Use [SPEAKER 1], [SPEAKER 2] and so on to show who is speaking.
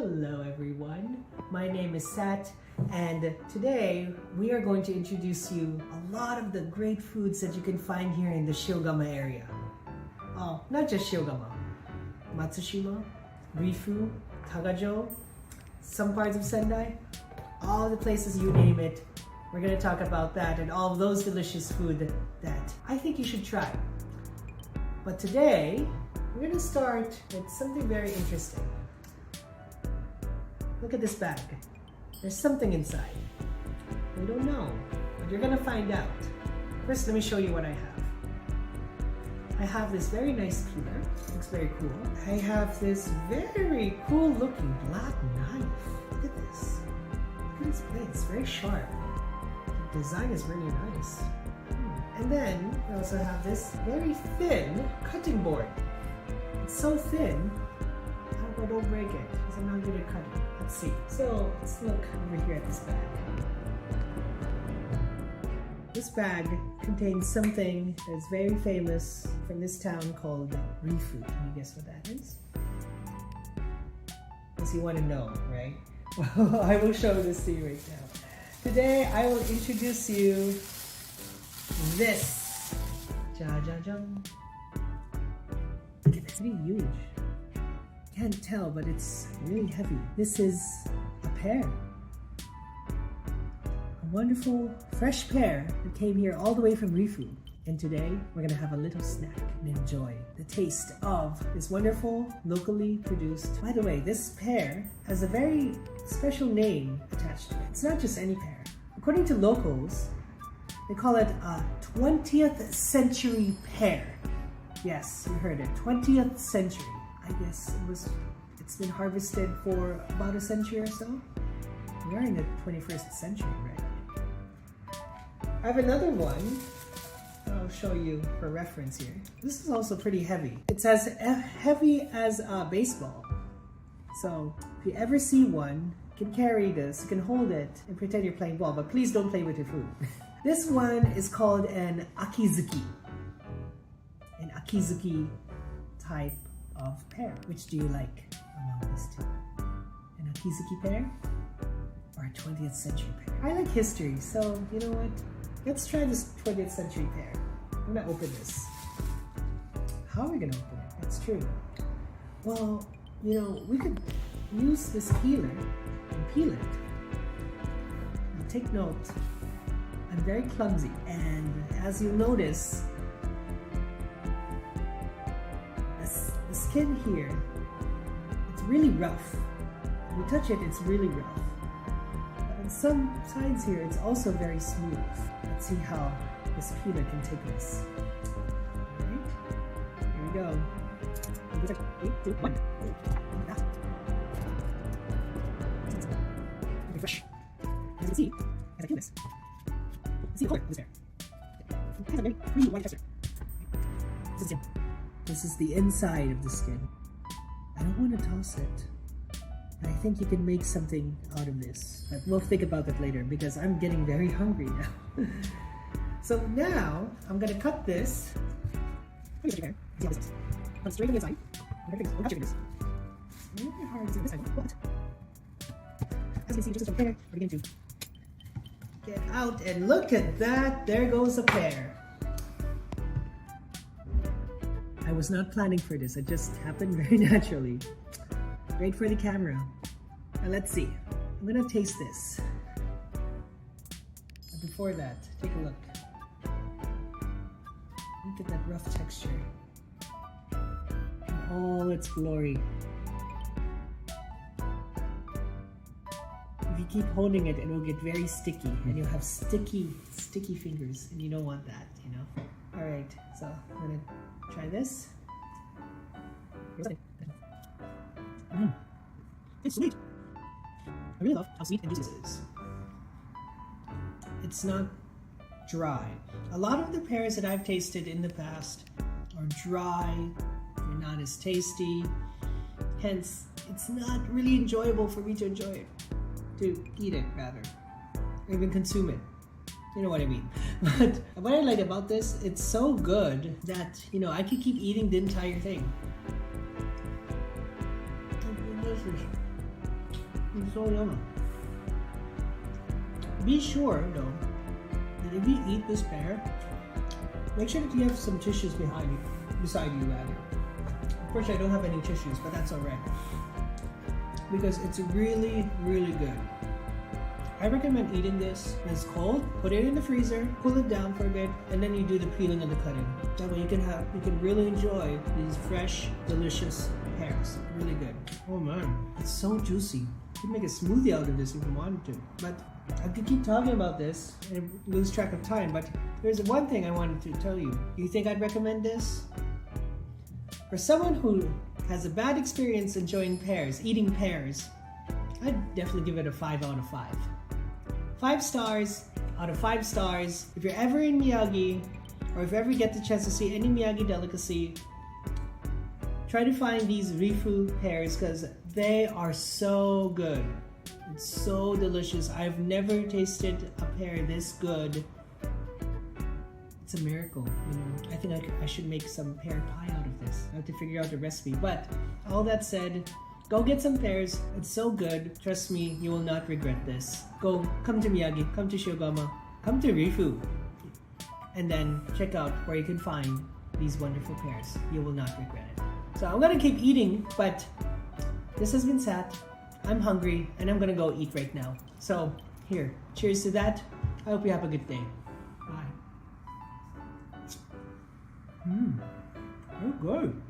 [SPEAKER 1] Hello everyone, my name is Sat, and today we are going to introduce you a lot of the great foods that you can find here in the Shiogama area. Oh, not just Shiogama, Matsushima, Rifu, Kagajo, some parts of Sendai, all the places you name it. We're going to talk about that and all of those delicious food that I think you should try. But today, we're going to start with something very interesting. Look at this bag. There's something inside. We don't know, but you're going to find out. First, let me show you what I have. I have this very nice peeler. Looks very cool. I have this very cool looking black knife. Look at this. Look at this blade. It's very sharp. The design is really nice. And then we also have this very thin cutting board. It's so thin, I hope I don't break it because I'm not good at cutting. Let's see. So let's look over here at this bag. This bag contains something that's very famous from this town called Rifu. Can you guess what that is? Because you want to know, right? Well, I will show this to you right now. Today I will introduce you this. Ja-ja-jum. Look at this, pretty huge. Can't tell, but it's really heavy. This is a pear. A wonderful fresh pear that came here all the way from Rifu. And today we're gonna have a little snack and enjoy the taste of this wonderful, locally produced. By the way, this pear has a very special name attached to it. It's not just any pear. According to locals, they call it a 20th century pear. Yes, you heard it, 20th century. I guess it's been harvested for about a century or so. We are in the 21st century, right? I have another one I'll show you for reference here. This is also pretty heavy. It's as heavy as a baseball. So if you ever see one, you can carry this, you can hold it and pretend you're playing ball, but please don't play with your food. This one is called an akizuki. An akizuki type of pear. Which do you like among these two? An akizuki pear or a 20th century pear? I like history, so you know what? Let's try this 20th century pear. I'm gonna open this. How are we gonna open it? That's true. Well, you know, we could use this peeler and peel it. Now take note, I'm very clumsy, and as you notice, the skin here, it's really rough. When you touch it, it's really rough. But on some sides here, it's also very smooth. Let's see how this peeler can take this. Alright, here we go. 3, 2, 1. Fresh. As you can see, as I peel this, see the color of this pear. It has a very creamy white texture. This is the inside of the skin. I don't want to toss it. I think you can make something out of this. But we'll think about that later because I'm getting very hungry now. So now I'm going to cut this. See how this looks. Cut straight on the inside. We're cutting this. It's really hard to see this side, but as you can see, just a pear, we're beginning to get out, and look at that. There goes a pear. I was not planning for this. It just happened very naturally. Great for the camera. Now let's see. I'm gonna taste this. But before that, take a look. Look at that rough texture. In all its glory. If you keep holding it, it will get very sticky, and you'll have sticky fingers, and you don't want that, you know? All right, so I'm gonna try this. It's sweet. I really love how sweet and juicy this is. It's not dry. A lot of the pears that I've tasted in the past are dry, they're not as tasty, hence it's not really enjoyable for me to enjoy it. To eat it, rather, or even consume it. You know what I mean. But what I like about this, it's so good that, you know, I could keep eating the entire thing. so yummy. Be sure, though, that if you eat this pear, make sure that you have some tissues beside you, rather. Of course, I don't have any tissues, but that's alright. Because it's really, really good. I recommend eating this when it's cold. Put it in the freezer, cool it down for a bit, and then you do the peeling and the cutting. That way you can really enjoy these fresh, delicious pears. Really good. Oh man, it's so juicy. You could make a smoothie out of this if you wanted to. But I could keep talking about this and lose track of time, but there's one thing I wanted to tell you. Do you think I'd recommend this? For someone who has a bad experience enjoying pears, eating pears, I'd definitely give it a 5 out of 5. 5 stars out of 5 stars. If you're ever in Miyagi, or if you ever get the chance to see any Miyagi delicacy, try to find these Rifu pears because they are so good. It's so delicious. I've never tasted a pear this good. It's a miracle. I think I should make some pear pie out of this. I have to figure out the recipe. But all that said, go get some pears. It's so good. Trust me, you will not regret this. Come to Miyagi, come to Shiogama, come to Rifu, and then check out where you can find these wonderful pears. You will not regret it. So I'm gonna keep eating, but this has been Sat. I'm hungry, and I'm gonna go eat right now. So here, cheers to that. I hope you have a good day. Bye. Very good.